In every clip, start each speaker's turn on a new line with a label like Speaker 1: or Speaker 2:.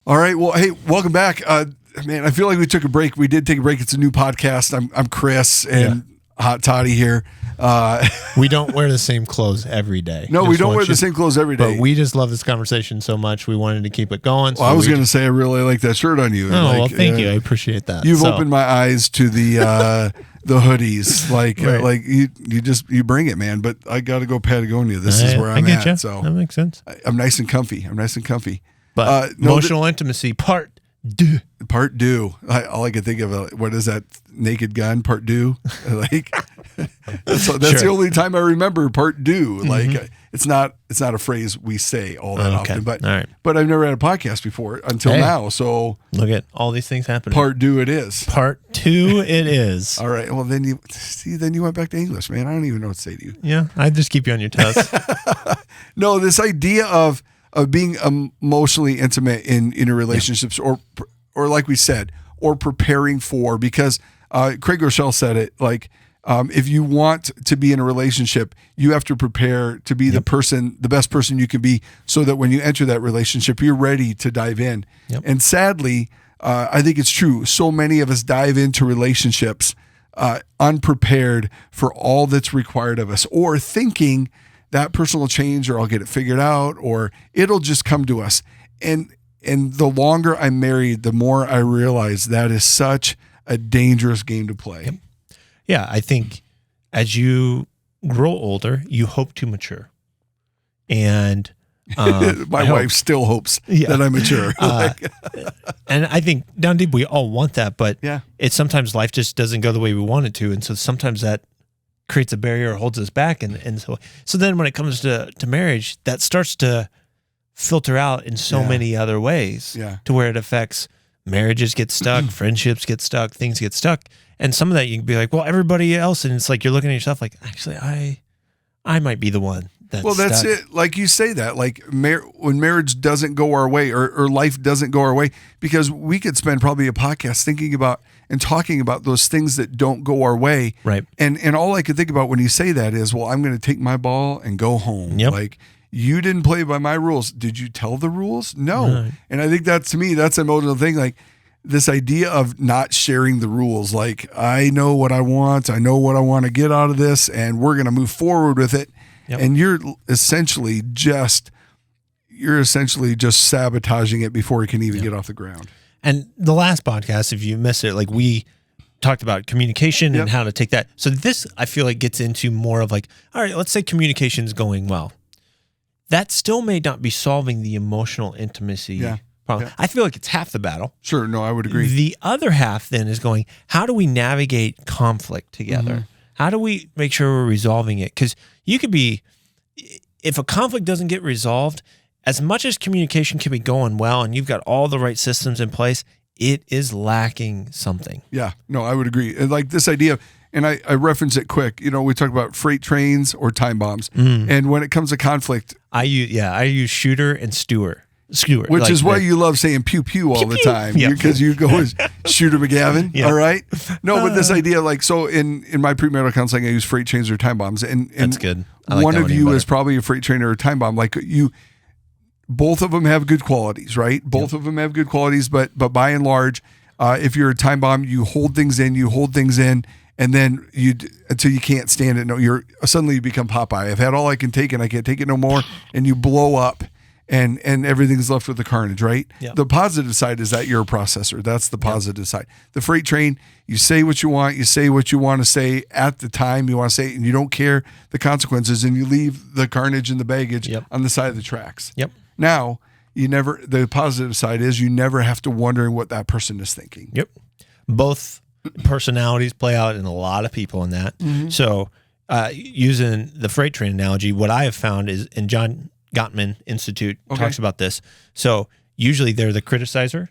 Speaker 1: All right. Well, hey, welcome back. Man, I feel like we took a break. We did take a break. It's a new podcast. I'm Chris and Hot Toddy here.
Speaker 2: We don't wear the same clothes every day.
Speaker 1: No, we don't wear the same clothes every day.
Speaker 2: But we just love this conversation so much. We wanted to keep it going.
Speaker 1: Well, I was going to say I really like that shirt on you.
Speaker 2: Oh, well, thank you. I appreciate that.
Speaker 1: You've opened my eyes to the hoodies. Like you bring it, man. But I got to go Patagonia. This is where I'm at.
Speaker 2: You.
Speaker 1: So
Speaker 2: that makes sense.
Speaker 1: I'm nice and comfy.
Speaker 2: But emotional intimacy part deux.
Speaker 1: Part deux. All I can think of, what is that? Naked Gun part deux. Like that's the only time I remember part deux. Like it's not a phrase we say all that often. But I've never had a podcast before until now. So
Speaker 2: look at all these things happening.
Speaker 1: Part deux it is.
Speaker 2: Part two it is.
Speaker 1: All right. Well, then you went back to English, man. I don't even know what to say to you.
Speaker 2: Yeah, I just keep you on your toes.
Speaker 1: No, this idea of being emotionally intimate in relationships, or like we said, or preparing for, because Craig Rochelle said it, like if you want to be in a relationship, you have to prepare to be the best person you can be, so that when you enter that relationship, you're ready to dive in. And sadly, I think it's true. So many of us dive into relationships unprepared for all that's required of us, or thinking that person will change, or I'll get it figured out, or it'll just come to us. And the longer I'm married, the more I realize that is such a dangerous game to play.
Speaker 2: Yeah, I think as you grow older, you hope to mature. And
Speaker 1: my wife still hopes that I mature.
Speaker 2: And I think down deep, we all want that, but it's sometimes life just doesn't go the way we want it to. And so sometimes that creates a barrier or holds us back. And so then when it comes to marriage, that starts to filter out in so many other ways to where it affects marriages get stuck, friendships get stuck, things get stuck. And some of that you can be like, well, everybody else. And it's like, you're looking at yourself like, actually, I might be the one that's
Speaker 1: that's
Speaker 2: stuck.
Speaker 1: it. Like you say that, like when marriage doesn't go our way, or life doesn't go our way, because we could spend probably a podcast thinking about and talking about those things that don't go our way.
Speaker 2: Right.
Speaker 1: And all I could think about when you say that is, well, I'm going to take my ball and go home. Like, you didn't play by my rules. Did you tell the rules? No. Right. And I think to me, that's an emotional thing. Like this idea of not sharing the rules. Like, I know what I want. I know what I want to get out of this, and we're going to move forward with it. And you're essentially just sabotaging it before it can even get off the ground.
Speaker 2: And the last podcast, if you missed it, like we talked about communication and how to take that. So this, I feel like, gets into more of like, all right, let's say communication is going well. That still may not be solving the emotional intimacy problem. I feel like it's half the battle.
Speaker 1: Sure. No, I would agree.
Speaker 2: The other half then is going, how do we navigate conflict together? How do we make sure we're resolving it? Because you could be, if a conflict doesn't get resolved, as much as communication can be going well and you've got all the right systems in place, it is lacking something. Yeah, no, I would agree. And like this idea, and I reference it quick, we talk about freight trains or time bombs. And when it comes to conflict, I use shooter and skewer. Which like is why you love saying pew pew all the time, because you go as Shooter McGavin. All right. No, but this idea, like, so in my premarital counseling, I use freight trains or time bombs, and that's good. Like one of you is probably a freight train or a time bomb. Like both of them have good qualities, right? Both of them have good qualities, but by and large, if you're a time bomb, you hold things in, and then until you can't stand it. No, suddenly you become Popeye. I've had all I can take, and I can't take it no more, and you blow up. And everything's left with the carnage, right? Yep. The positive side is that you're a processor. That's the positive side. The freight train, you say what you want. You say what you want to say at the time you want to say it, and you don't care the consequences, and you leave the carnage and the baggage on the side of the tracks. Now, the positive side is you never have to wonder what that person is thinking. Both personalities play out in a lot of people in that. So using the freight train analogy, what I have found is, and John Gottman Institute talks about this. So usually they're the criticizer,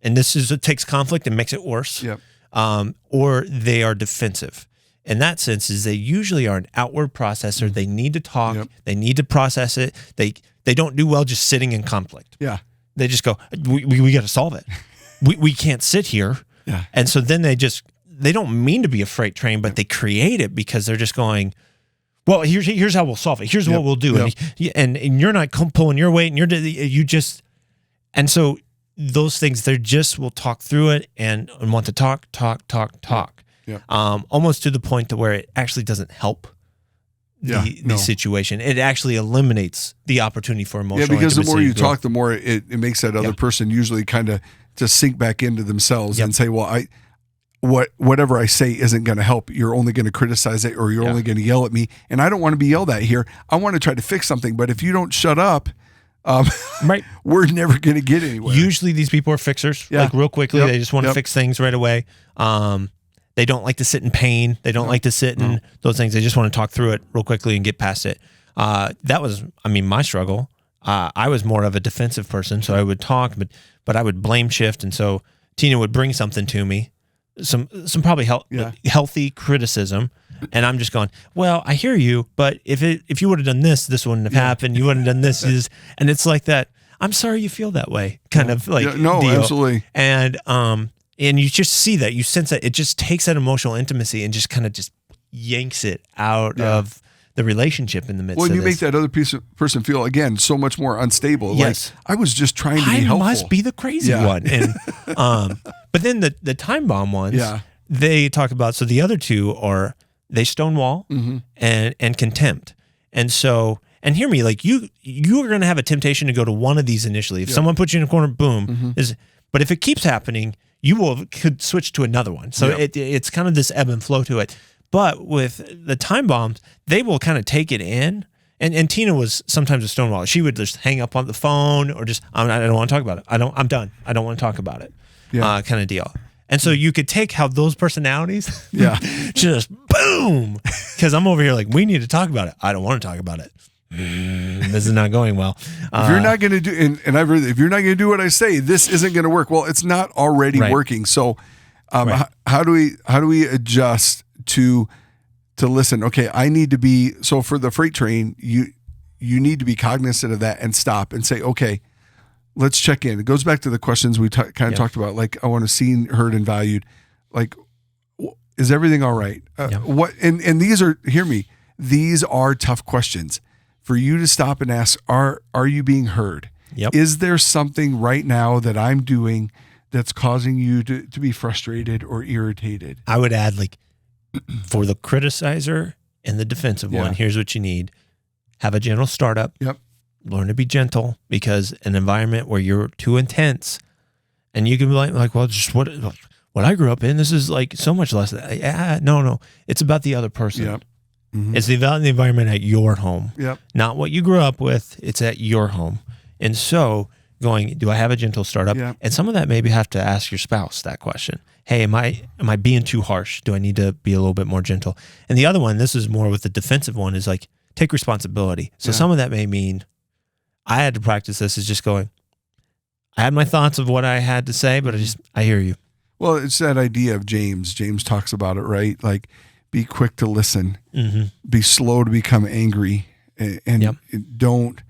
Speaker 2: and it takes conflict and makes it worse. Or they are defensive. In that sense, is they usually are an outward processor. They need to talk. They need to process it. They don't do well just sitting in conflict. They just go, we got to solve it. we can't sit here. And so then they don't mean to be a freight train, but they create it because they're just going, well, here's how we'll solve it. Here's what we'll do. And you're not pulling your weight, and and so those things, they just will talk through it and want to talk.
Speaker 1: Yeah.
Speaker 2: Almost to the point to where it actually doesn't help the situation. It actually eliminates the opportunity for emotional
Speaker 1: because the
Speaker 2: intimacy
Speaker 1: more you
Speaker 2: growth.
Speaker 1: talk, the more it makes that other person usually kind of just sink back into themselves and say, well, whatever I say isn't going to help. You're only going to criticize it, or you're only going to yell at me. And I don't want to be yelled at here. I want to try to fix something. But if you don't shut up,
Speaker 2: right,
Speaker 1: we're never going to get anywhere.
Speaker 2: Usually these people are fixers, like real quickly. They just want to fix things right away. They don't like to sit in pain. They don't like to sit in those things. They just want to talk through it real quickly and get past it. That was, my struggle. I was more of a defensive person, so I would talk, but I would blame shift. And so Tina would bring something to me, some probably healthy criticism. And I'm just going, well, I hear you, but if you would have done this, this wouldn't have happened. You wouldn't have done this. And it's like that. I'm sorry you feel that way, kind of like
Speaker 1: no,
Speaker 2: deal.
Speaker 1: Absolutely.
Speaker 2: And you just see that, you sense that it just takes that emotional intimacy and just kind of just yanks it out of the relationship in the midst of
Speaker 1: you
Speaker 2: this.
Speaker 1: make that other person feel, again, so much more unstable.
Speaker 2: Yes.
Speaker 1: Like, I was just trying to be helpful.
Speaker 2: I must be the crazy one. And but then the time bomb ones, they talk about, so the other two are, they stonewall and contempt. And so, and hear me, like you are going to have a temptation to go to one of these initially. If someone puts you in a corner, boom. But if it keeps happening, you could switch to another one. So it's kind of this ebb and flow to it. But with the time bombs, they will kind of take it in. And Tina was sometimes a stonewall. She would just hang up on the phone or just, I don't want to talk about it. I'm done. I don't want to talk about it. Kind of deal. And so you could take how those personalities just boom. Because I'm over here like, we need to talk about it. I don't want to talk about it. This is not going well.
Speaker 1: If you're not going to do, and I've heard, if you're not going to do what I say, this isn't going to work. Well, it's not already working. So, how do we adjust to listen? Okay, I need to be, so for the freight train, you need to be cognizant of that and stop and say, okay, let's check in. It goes back to the questions we kind of talked about. Like, I want to seen, heard, and valued. Like, is everything all right? What? And these are, hear me, these are tough questions for you to stop and ask, are you being heard? Is there something right now that I'm doing that's causing you to be frustrated or irritated? I
Speaker 2: would add, like, for the criticizer and the defensive one, here's what you need. Have a gentle startup. Learn to be gentle, because an environment where you're too intense and you can be like, well, just what I grew up in, this is like so much less. No. It's about the other person. It's about the environment at your home, not what you grew up with. It's at your home. And so going, do I have a gentle startup? And some of that maybe have to ask your spouse that question. Hey, am I being too harsh? Do I need to be a little bit more gentle? And the other one, this is more with the defensive one, is like, take responsibility. So some of that may mean, I had to practice this, is just going, I had my thoughts of what I had to say, but I hear you. Well,
Speaker 1: it's that idea of James. James talks about it, right? Like, be quick to listen, be slow to become angry, and don't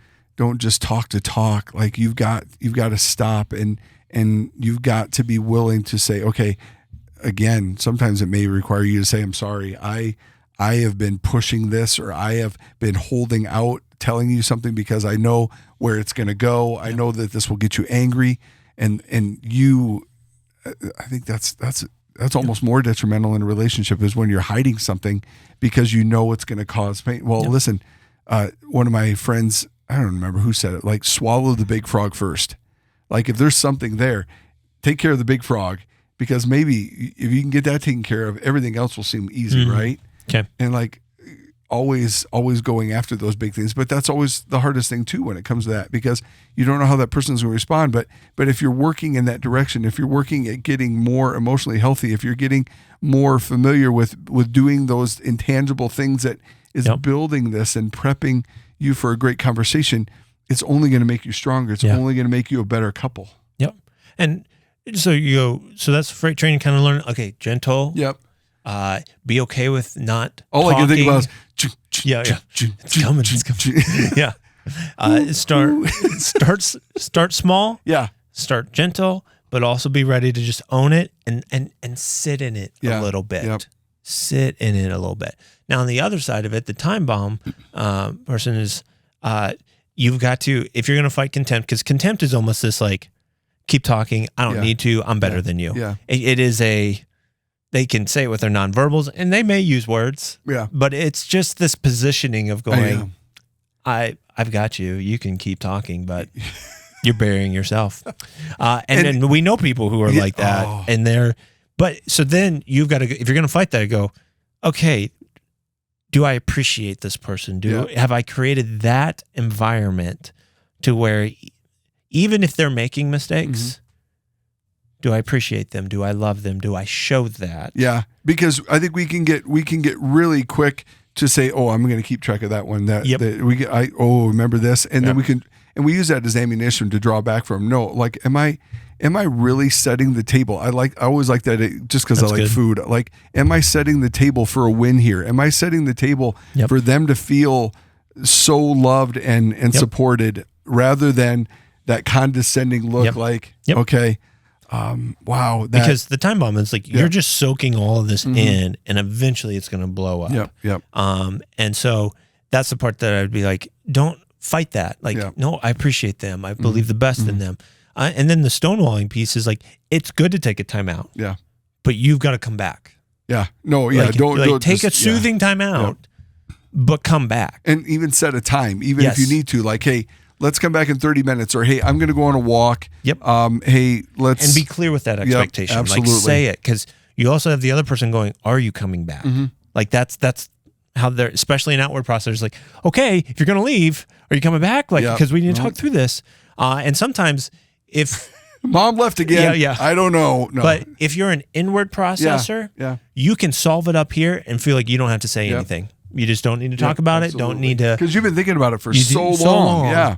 Speaker 1: just talk to talk. Like, you've got to stop and you've got to be willing to say, okay, again, sometimes it may require you to say, I'm sorry. I have been pushing this, or I have been holding out, telling you something because I know where it's going to go. I know that this will get you angry, and you, I think that's almost more detrimental in a relationship, is when you're hiding something because you know it's going to cause pain. Well, listen, one of my friends, I don't remember who said it, like, swallow the big frog first. Like, if there's something there, take care of the big frog, because maybe if you can get that taken care of, everything else will seem easy, right?
Speaker 2: Okay.
Speaker 1: And like, always going after those big things. But that's always the hardest thing too when it comes to that, because you don't know how that person's going to respond. But if you're working in that direction, if you're working at getting more emotionally healthy, if you're getting more familiar with doing those intangible things that is building this and prepping you for a great conversation, it's only going to make you stronger. It's only going to make you a better couple.
Speaker 2: And so so that's freight training, kind of learn, okay, gentle. Be okay with not
Speaker 1: all
Speaker 2: talking.
Speaker 1: I can think about is
Speaker 2: it's coming. Start small. Start gentle, but also be ready to just own it and sit in it a little bit. Sit in it a little bit. Now, on the other side of it, the time bomb person is, you've got to, if you're going to fight contempt, because contempt is almost this like keep talking. I don't need to. I'm better than you.
Speaker 1: Yeah.
Speaker 2: It is they can say it with their nonverbals, and they may use words.
Speaker 1: Yeah.
Speaker 2: But it's just this positioning of going, I've got you. You can keep talking, but you're burying yourself. And we know people who are like that, and so then you've got to, if you're going to fight that, go, okay, do I appreciate this person? Have I created that environment to where even if they're making mistakes, do I appreciate them? Do I love them? Do I show that?
Speaker 1: Yeah, because I think we can get really quick to say, "Oh, I'm going to keep track of that one." Remember this, and then we use that as ammunition to draw back from. No, like, am I really setting the table? I always like that just because I like food. Like, am I setting the table for a win here? Am I setting the table for them to feel so loved and supported, rather than that condescending look? Like, okay. Wow.
Speaker 2: Because the time bomb is like, you're just soaking all of this in, and eventually it's going to blow up. And so that's the part that I'd be like, don't fight that. Like, no, I appreciate them. I believe the best in them. And then the stonewalling piece is like, it's good to take a time out. Yeah. But you've got to come back.
Speaker 1: Yeah. No, yeah.
Speaker 2: Like, don't take a soothing time out, but come back.
Speaker 1: And even set a time, even if you need to, like, hey, let's come back in 30 minutes, or hey, I'm going to go on a walk. Hey, let's.
Speaker 2: And be clear with that expectation.
Speaker 1: Absolutely.
Speaker 2: Like, say it, because you also have the other person going, are you coming back? Like, that's how they're, especially in outward process, like, okay, if you're going to leave, are you coming back? Like, because we need to talk through this. And sometimes if
Speaker 1: mom left again, I don't know. No.
Speaker 2: But if you're an inward processor, you can solve it up here and feel like you don't have to say anything. You just don't need to talk about it. Don't need to.
Speaker 1: Because you've been thinking about it for so long. Yeah.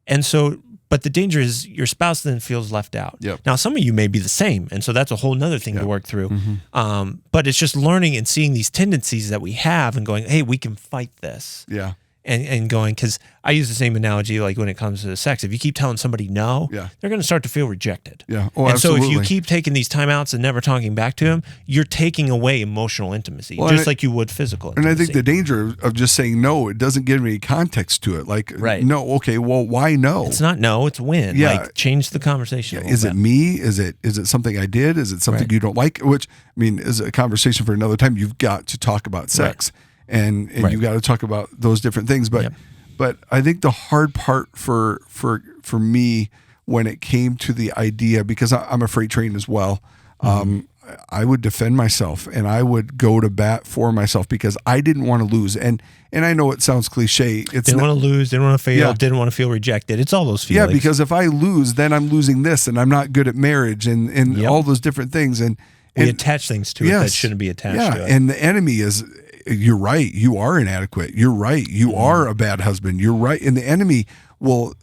Speaker 2: And so, but the danger is your spouse then feels left out. Now, some of you may be the same. And so that's a whole nother thing to work through. But it's just learning and seeing these tendencies that we have and going, hey, we can fight this. Yeah. And going, because I use the same analogy like when it comes to sex. If you keep telling somebody no, they're going to start to feel rejected.
Speaker 1: Yeah.
Speaker 2: And absolutely. So if you keep taking these timeouts and never talking back to them, you're taking away emotional intimacy, just like you would physical intimacy.
Speaker 1: And I think the danger of just saying no, it doesn't give any context to it. Like, no, okay, well, why no?
Speaker 2: It's not no, it's when. Yeah. Like, change the conversation.
Speaker 1: Is it me? Is it something I did? Is it something you don't like? Which, I mean, is a conversation for another time. You've got to talk about sex. And you got to talk about those different things, but I think the hard part for me when it came to the idea, because I'm a freight train as well, I would defend myself and I would go to bat for myself because I didn't want to lose. And I know it sounds cliche.
Speaker 2: Didn't want to lose, didn't want to fail, didn't want to feel rejected. It's all those feelings.
Speaker 1: Yeah, because if I lose, then I'm losing this, and I'm not good at marriage, and all those different things. And
Speaker 2: we attach things to it that shouldn't be attached to it.
Speaker 1: And the enemy is. You're right. You are inadequate. You're right. You are a bad husband. You're right. And the enemy will,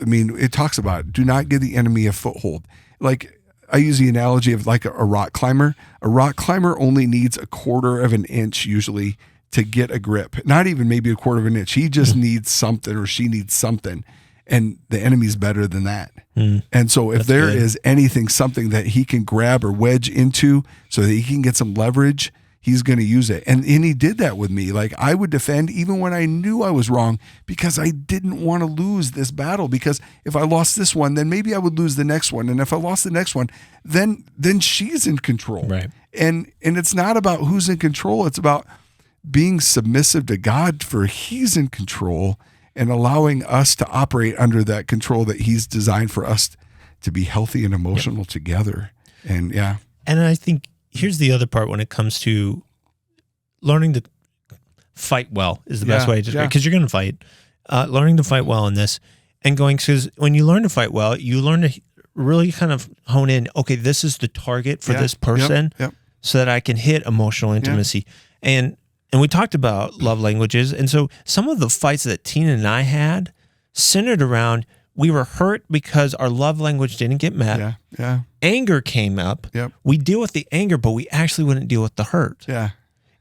Speaker 1: I mean, it talks about do not give the enemy a foothold. Like, I use the analogy of like a rock climber. A rock climber only needs a quarter of an inch usually to get a grip. Not even maybe a quarter of an inch. He just needs something, or she needs something. And the enemy's better than that. And so if there is anything, something that he can grab or wedge into so that he can get some leverage, he's going to use it. And he did that with me. Like, I would defend even when I knew I was wrong, because I didn't want to lose this battle. Because if I lost this one, then maybe I would lose the next one. And if I lost the next one, then she's in control.
Speaker 2: Right.
Speaker 1: And it's not about who's in control. It's about being submissive to God, for he's in control, and allowing us to operate under that control that he's designed for us to be healthy and emotional together. And
Speaker 2: And I think here's the other part when it comes to learning to fight well is the best way to describe it, because you're going to fight. Learning to fight well in this and going, because when you learn to fight well, you learn to really kind of hone in, okay, this is the target for this person so that I can hit emotional intimacy. And we talked about love languages. And so some of the fights that Tina and I had centered around, we were hurt because our love language didn't get met. Anger came up. We deal with the anger, but we actually wouldn't deal with the hurt.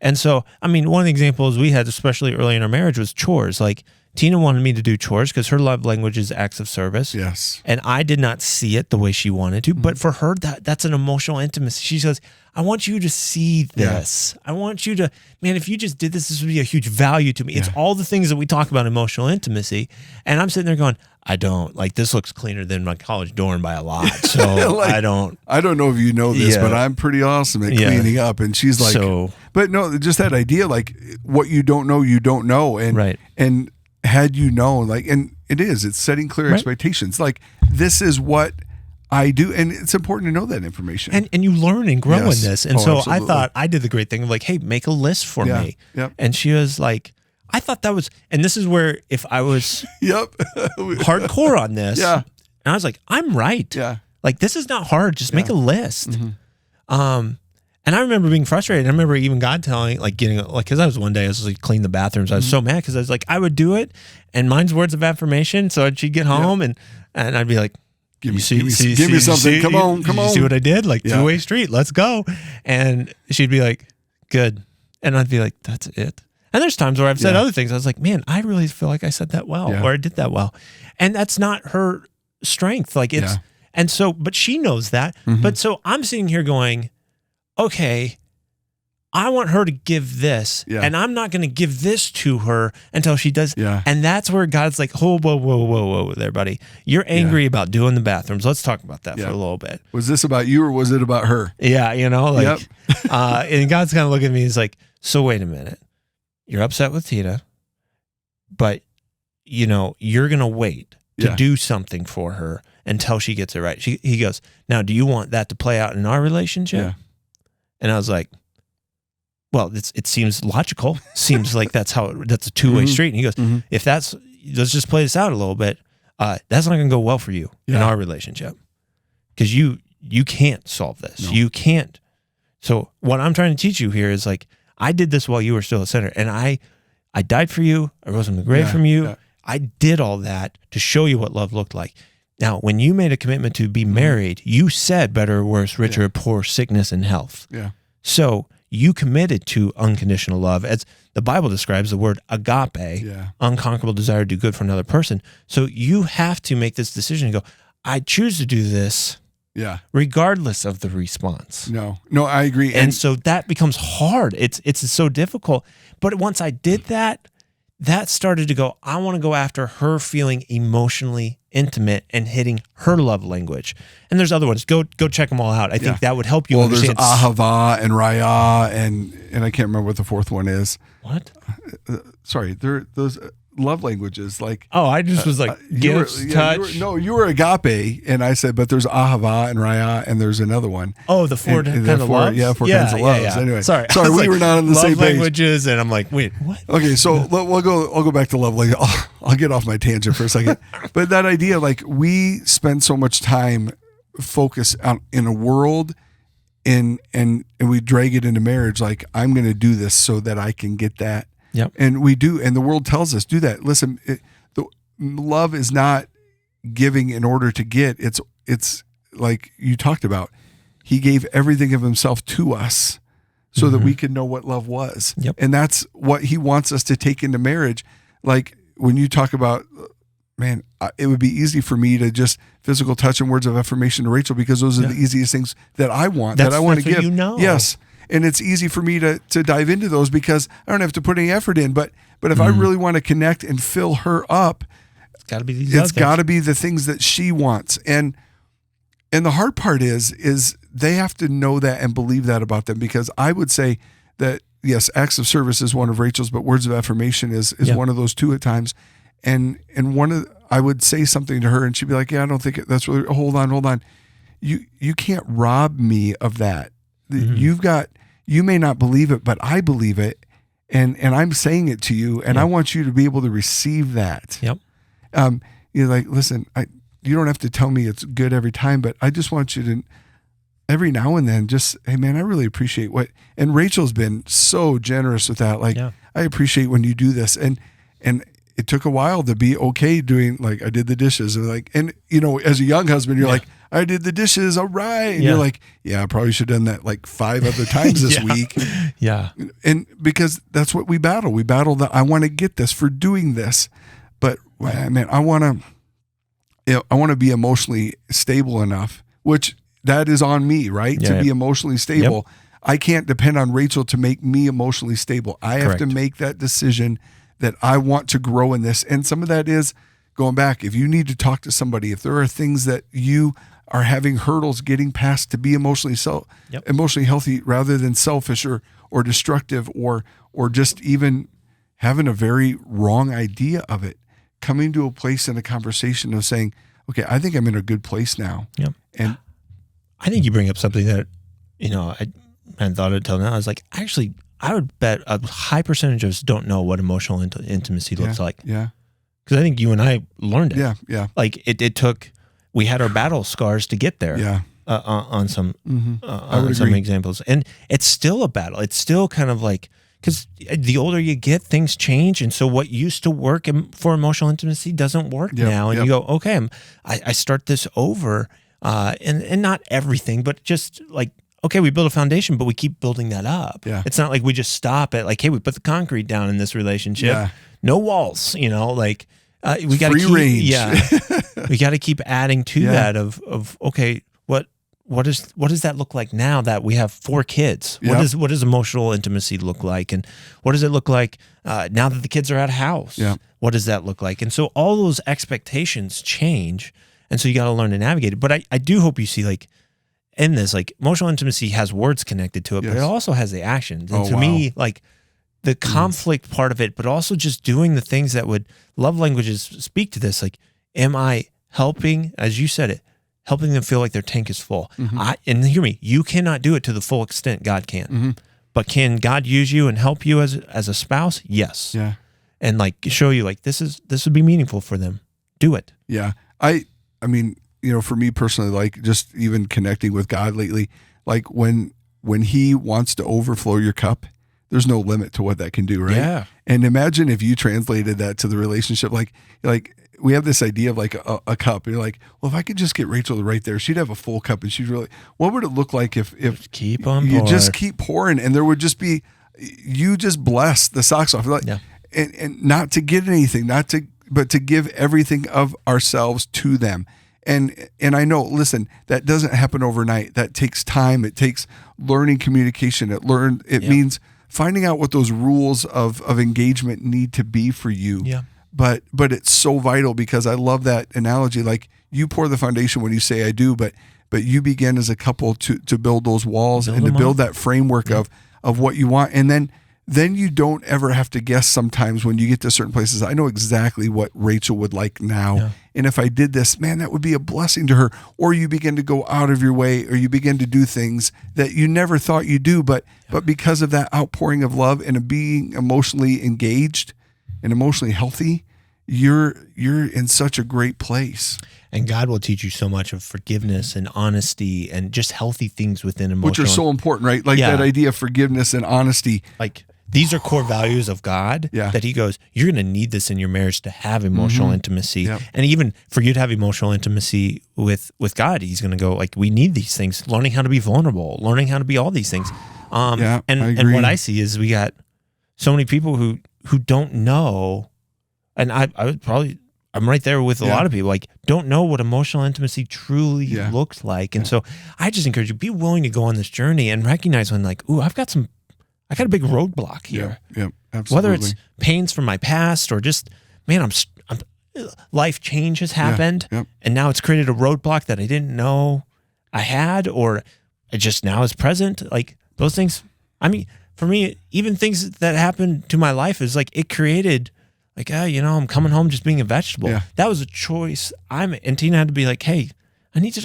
Speaker 2: And so, I mean, one of the examples we had, especially early in our marriage, was chores. Like, Tina wanted me to do chores because her love language is acts of service.
Speaker 1: Yes.
Speaker 2: And I did not see it the way she wanted to. But for her, that's an emotional intimacy. She says, I want you to see this. I want you to, man, if you just did this would be a huge value to me. It's all the things that we talk about emotional intimacy. And I'm sitting there going, I don't. Like, this looks cleaner than my college dorm by a lot. So
Speaker 1: Like,
Speaker 2: I don't
Speaker 1: know if you know this, but I'm pretty awesome at cleaning up. And she's like, but no, just that idea, like what you don't know. And, and had you known, like, and it's setting clear expectations. Like, this is what I do. And it's important to know that information.
Speaker 2: And you learn and grow in this. And so
Speaker 1: absolutely.
Speaker 2: I thought I did the great thing of like, hey, make a list for me.
Speaker 1: Yep.
Speaker 2: And she was like, I thought that was, and this is where if I was hardcore on this, and I was like, I'm right.
Speaker 1: Yeah.
Speaker 2: Like, this is not hard. Just make a list. And I remember being frustrated. I remember even God telling, like, getting, like, because I was one day, I was like, clean the bathrooms. I was so mad because I was like, I would do it, and mine's words of affirmation. So she'd get home and I'd be like,
Speaker 1: give me something. Come on.
Speaker 2: You see what I did? Like, two-way street. Let's go. And she'd be like, good. And I'd be like, that's it. And there's times where I've said other things. I was like, man, I really feel like I said that well, or I did that well. And that's not her strength. Like, it's, and so, but she knows that. But so I'm sitting here going, okay, I want her to give this, and I'm not going to give this to her until she does. And that's where God's like, oh, whoa there, buddy. You're angry about doing the bathrooms. Let's talk about that for a little bit.
Speaker 1: Was this about you or was it about her?
Speaker 2: Yeah, you know, like, and God's kind of looking at me. He's like, so wait a minute. You're upset with Tina, but, you know, you're going to wait to do something for her until she gets it right. He goes, now, do you want that to play out in our relationship?
Speaker 1: Yeah.
Speaker 2: And I was like, well, it seems logical. Seems like that's a two-way street. And he goes, if let's just play this out a little bit. That's not going to go well for you in our relationship because you can't solve this. No. You can't. So what I'm trying to teach you here is like, I did this while you were still a sinner, and I died for you. I rose from the grave from you. Yeah. I did all that to show you what love looked like. Now, when you made a commitment to be married, you said better or worse, rich or poor, sickness and health. Yeah. So you committed to unconditional love, as the Bible describes the word agape, unconquerable desire to do good for another person. So you have to make this decision and go, I choose to do this. Yeah. Regardless of the response. No,
Speaker 1: I agree.
Speaker 2: And so that becomes hard. It's so difficult. But once I did that started to go, I want to go after her feeling emotionally intimate and hitting her love language. And there's other ones. Go check them all out. I think that would help you understand.
Speaker 1: There's ahava and raya and I can't remember what the fourth one is.
Speaker 2: What?
Speaker 1: Sorry, those love languages, like
Speaker 2: I just was like gifts, touch.
Speaker 1: You were agape, and I said, but there's ahava and raya, and there's another one.
Speaker 2: Oh, the four kinds of loves.
Speaker 1: Yeah, four kinds of loves. Anyway, sorry,
Speaker 2: we
Speaker 1: were not on the same page.
Speaker 2: Love languages, and I'm like, wait, what?
Speaker 1: Okay, so I'll go back to love language. I'll get off my tangent for a second, but that idea, like, we spend so much time focused on in a world. And we drag it into marriage. Like, I'm going to do this so that I can get that. Yep. And we do. And the world tells us, do that. Listen, love is not giving in order to get. It's like you talked about. He gave everything of himself to us so that we can know what love was. Yep. And that's what he wants us to take into marriage. Like, when you talk about, man, it would be easy for me to just physical touch and words of affirmation to Rachel because those are the easiest things that I want, that I want to give. Yes. And it's easy for me to dive into those because I don't have to put any effort in. But if I really want to connect and fill her up,
Speaker 2: it's got to be these.
Speaker 1: It's got to be the things that she wants. And the hard part is they have to know that and believe that about them, because I would say that, yes, acts of service is one of Rachel's, but words of affirmation is one of those too at times. And I would say something to her and she'd be like, yeah, I don't think that's really, hold on. You can't rob me of that. You may not believe it, but I believe it. And I'm saying it to you, and I want you to be able to receive that. Yep. You're like, listen, you don't have to tell me it's good every time, but I just want you to every now and then just, hey man, I really appreciate and Rachel's been so generous with that. Like, I appreciate when you do this. And it took a while to be okay doing, like, I did the dishes, and you know, as a young husband, you're like, I did the dishes. All right. And you're like, I probably should have done that like 5 other times this week. Yeah. And because that's what we battle. We battle that I want to get this for doing this. man, I want to be emotionally stable enough, which that is on me, right? To be emotionally stable. Yep. I can't depend on Rachel to make me emotionally stable. I have to make that decision that I want to grow in this. And some of that is going back. If you need to talk to somebody, if there are things that you are having hurdles getting past to be emotionally healthy rather than selfish or destructive or just even having a very wrong idea of it, coming to a place in a conversation of saying, okay, I think I'm in a good place now.
Speaker 2: Yep.
Speaker 1: And
Speaker 2: I think you bring up something that, I hadn't thought of it till now. I was like, actually, I would bet a high percentage of us don't know what emotional intimacy looks like.
Speaker 1: Yeah.
Speaker 2: Because I think you and I learned it.
Speaker 1: Yeah. Yeah.
Speaker 2: Like it took, we had our battle scars to get there.
Speaker 1: Yeah.
Speaker 2: On some
Speaker 1: agree.
Speaker 2: examples. And it's still a battle. It's still kind of like, because the older you get, things change. And so what used to work for emotional intimacy doesn't work now. And you go, okay, I start this over. And not everything, but just like, okay, we build a foundation, but we keep building that up.
Speaker 1: Yeah.
Speaker 2: It's not like we just stop at like, hey, we put the concrete down in this relationship.
Speaker 1: Yeah.
Speaker 2: No walls, we got to keep
Speaker 1: range.
Speaker 2: Yeah. We got to keep adding to that of okay, what does that look like now that we have 4 kids?
Speaker 1: Yep.
Speaker 2: What does emotional intimacy look like? And what does it look like now that the kids are at house?
Speaker 1: Yeah.
Speaker 2: What does that look like? And so all those expectations change. And so you got to learn to navigate it. But I do hope you see like in this, like emotional intimacy has words connected to it, but it also has the actions. And to me, like the conflict part of it, but also just doing the things that would love languages speak to this. Like, am I helping, as you said it, helping them feel like their tank is full? And hear me, you cannot do it to the full extent God can. But can God use you and help you as a spouse? Yes.
Speaker 1: Yeah.
Speaker 2: And like show you like this would be meaningful for them. Do it.
Speaker 1: Yeah. I mean, for me personally, like just even connecting with God lately, like when he wants to overflow your cup, there's no limit to what that can do, right?
Speaker 2: Yeah.
Speaker 1: And imagine if you translated that to the relationship, like we have this idea of like a cup. And you're like, well, if I could just get Rachel right there, she'd have a full cup, and she'd really. What would it look like if
Speaker 2: keep on
Speaker 1: you
Speaker 2: pouring.
Speaker 1: just keep pouring, and there would just be you just bless the socks off, like, and not to get anything, but to give everything of ourselves to them. And I know, listen, that doesn't happen overnight. That takes time. It takes learning communication. It means finding out what those rules of engagement need to be for you.
Speaker 2: Yeah.
Speaker 1: But it's so vital, because I love that analogy. Like, you pour the foundation when you say I do, but you begin as a couple to build those walls and to build that framework of what you want. And then you don't ever have to guess sometimes when you get to certain places. I know exactly what Rachel would like now. Yeah. And if I did this, man, that would be a blessing to her. Or you begin to go out of your way, or you begin to do things that you never thought you'd do. But because of that outpouring of love and of being emotionally engaged and emotionally healthy, you're in such a great place.
Speaker 2: And God will teach you so much of forgiveness and honesty and just healthy things within emotional.
Speaker 1: Which are so important, right? Like that idea of forgiveness and honesty.
Speaker 2: Like, these are core values of God that he goes, you're going to need this in your marriage to have emotional intimacy. Yep. And even for you to have emotional intimacy with God, he's going to go like, we need these things, learning how to be vulnerable, learning how to be all these things. And what I see is we got so many people who don't know. And I'm right there with a lot of people, like, don't know what emotional intimacy truly looks like. And so I just encourage you, be willing to go on this journey and recognize when, like, ooh, I got a big roadblock here.
Speaker 1: Yeah, absolutely.
Speaker 2: Whether it's pains from my past or just, man, life change has happened, and now it's created a roadblock that I didn't know I had, or it just now is present. Like, those things, I mean, for me, even things that happened to my life is like, it created, like, I'm coming home just being a vegetable. Yeah. That was a choice. And Tina had to be like, hey, I need you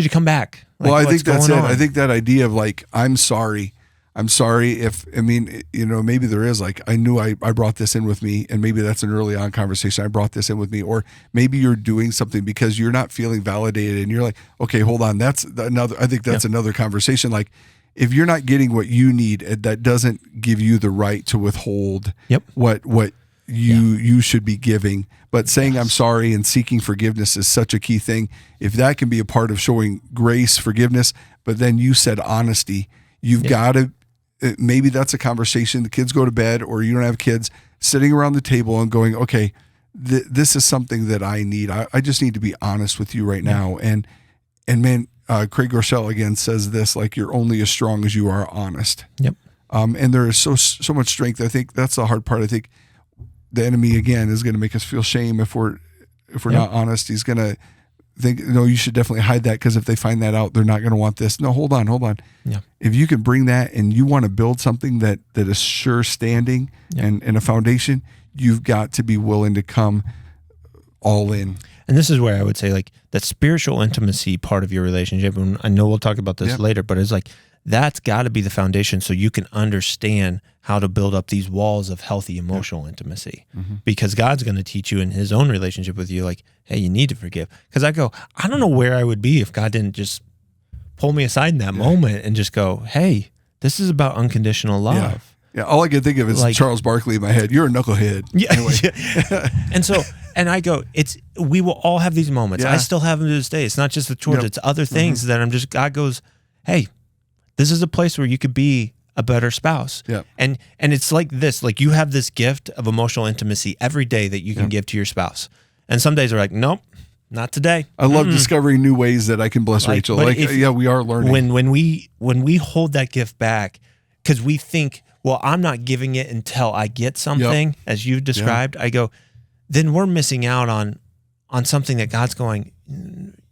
Speaker 2: to come back. Like,
Speaker 1: well, I think that's it. I think that idea of like, I'm sorry if, maybe there is like, I knew I brought this in with me, and maybe that's an early on conversation. I brought this in with me, or maybe you're doing something because you're not feeling validated and you're like, okay, hold on. I think that's another conversation. Like, if you're not getting what you need, that doesn't give you the right to withhold what you should be giving. But saying I'm sorry and seeking forgiveness is such a key thing. If that can be a part of showing grace, forgiveness, but then you said honesty, you've got to, maybe that's a conversation. The kids go to bed, or you don't have kids, sitting around the table and going, okay, this is something that I need. I just need to be honest with you right now. And man, Craig Groeschel again says this, like, you're only as strong as you are honest.
Speaker 2: Yep.
Speaker 1: And there is so much strength. I think that's the hard part. I think the enemy again is going to make us feel shame if we're not honest. He's going to think, no, you should definitely hide that, because if they find that out, they're not going to want this. No, hold on.
Speaker 2: Yeah.
Speaker 1: If you can bring that and you want to build something that is sure standing and a foundation, you've got to be willing to come all in.
Speaker 2: And this is where I would say, like, that spiritual intimacy part of your relationship, and I know we'll talk about this later, but it's like, that's got to be the foundation so you can understand how to build up these walls of healthy emotional intimacy. Because God's going to teach you in his own relationship with you, like, hey, you need to forgive. Because I don't know where I would be if God didn't just pull me aside in that moment and just go, hey, this is about unconditional love.
Speaker 1: Yeah, all I can think of is like, Charles Barkley in my head. You're a knucklehead.
Speaker 2: Yeah.
Speaker 1: Anyway.
Speaker 2: And I go, we will all have these moments. I still have them to this day. It's not just the chores, it's other things that God goes, hey, this is a place where you could be a better spouse.
Speaker 1: Yeah.
Speaker 2: And it's like this, like, you have this gift of emotional intimacy every day that you can give to your spouse. And some days are like, nope, not today.
Speaker 1: I love discovering new ways that I can bless Rachel. Like, we are learning.
Speaker 2: When we hold that gift back, because we think, well, I'm not giving it until I get something, as you've described, I go, then we're missing out on something that God's going,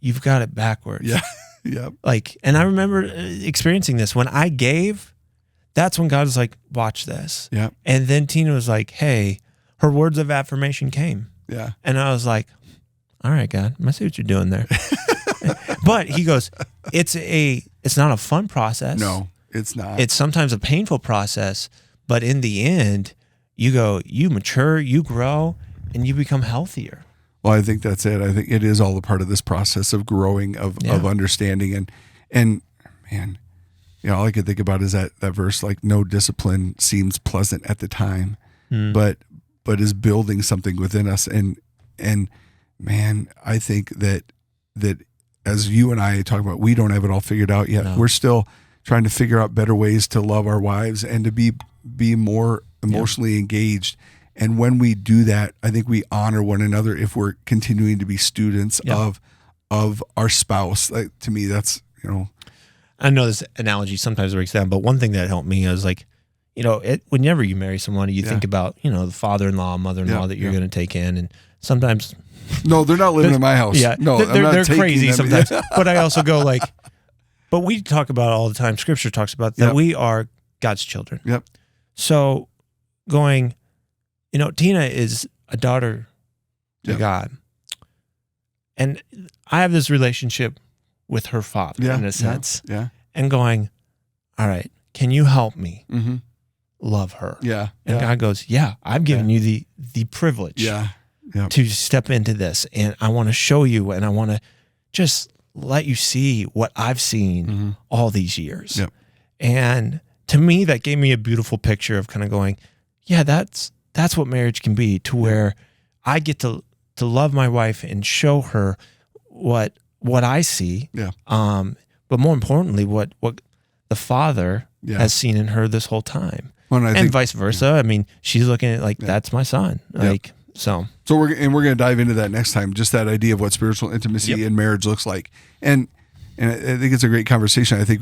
Speaker 2: you've got it backwards.
Speaker 1: Yeah. Yeah.
Speaker 2: Like, and I remember experiencing this when I gave. That's when God was like, watch this.
Speaker 1: Yeah.
Speaker 2: And then Tina was like, hey, her words of affirmation came.
Speaker 1: Yeah.
Speaker 2: And I was like, all right, God, I see what you're doing there. But he goes, it's not a fun process.
Speaker 1: No, it's not.
Speaker 2: It's sometimes a painful process, but in the end, you mature, you grow, and you become healthier.
Speaker 1: Well, I think that's it. I think it is all a part of this process of growing, of understanding. And man, all I could think about is that verse, like, no discipline seems pleasant at the time, but is building something within us. And man, I think that as you and I talk about, we don't have it all figured out yet. No. We're still trying to figure out better ways to love our wives and to be more emotionally engaged. And when we do that, I think we honor one another if we're continuing to be students of our spouse. Like, to me, that's,
Speaker 2: I know this analogy sometimes breaks down, but one thing that helped me is, like, whenever you marry someone, you think about, the father-in-law, mother-in-law that you're going to take in. And sometimes.
Speaker 1: No, they're not living in my house.
Speaker 2: Yeah.
Speaker 1: No,
Speaker 2: they're crazy sometimes. But I also go, like, but we talk about all the time. Scripture talks about that we are God's children.
Speaker 1: Yep.
Speaker 2: So going, Tina is a daughter to God. And I have this relationship with her father in a sense.
Speaker 1: Yeah.
Speaker 2: And going, all right, can you help me love her?
Speaker 1: Yeah.
Speaker 2: And God goes, I've given you the privilege to step into this. And I want to show you, and I want to just let you see what I've seen all these years.
Speaker 1: Yep.
Speaker 2: And to me, that gave me a beautiful picture of kind of going, that's what marriage can be, to where I get to love my wife and show her what I see.
Speaker 1: Yeah.
Speaker 2: But more importantly, what the Father has seen in her this whole time.
Speaker 1: Well,
Speaker 2: and vice versa. I mean, she's looking at, like, that's my son. Like, so
Speaker 1: we're going to dive into that next time. Just that idea of what spiritual intimacy in marriage looks like. And I think it's a great conversation. I think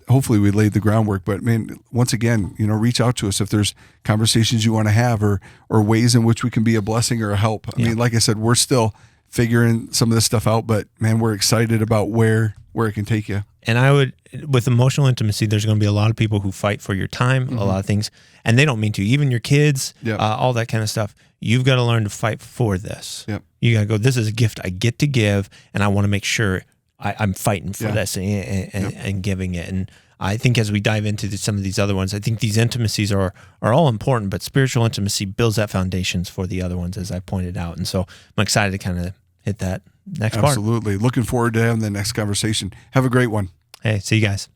Speaker 1: hopefully we laid the groundwork, but man, once again, reach out to us if there's conversations you want to have or ways in which we can be a blessing or a help. I mean, like I said, we're still figuring some of this stuff out, but man, we're excited about where it can take you.
Speaker 2: And with emotional intimacy, there's going to be a lot of people who fight for your time, a lot of things, and they don't mean to, even your kids, all that kind of stuff. You've got to learn to fight for this.
Speaker 1: Yep.
Speaker 2: You got to go, this is a gift I get to give, and I want to make sure I'm fighting for this and giving it. And I think as we dive into some of these other ones, I think these intimacies are all important, but spiritual intimacy builds that foundations for the other ones, as I pointed out. And so I'm excited to kind of hit that next part.
Speaker 1: Absolutely. Looking forward to having the next conversation. Have a great one.
Speaker 2: Hey, see you guys.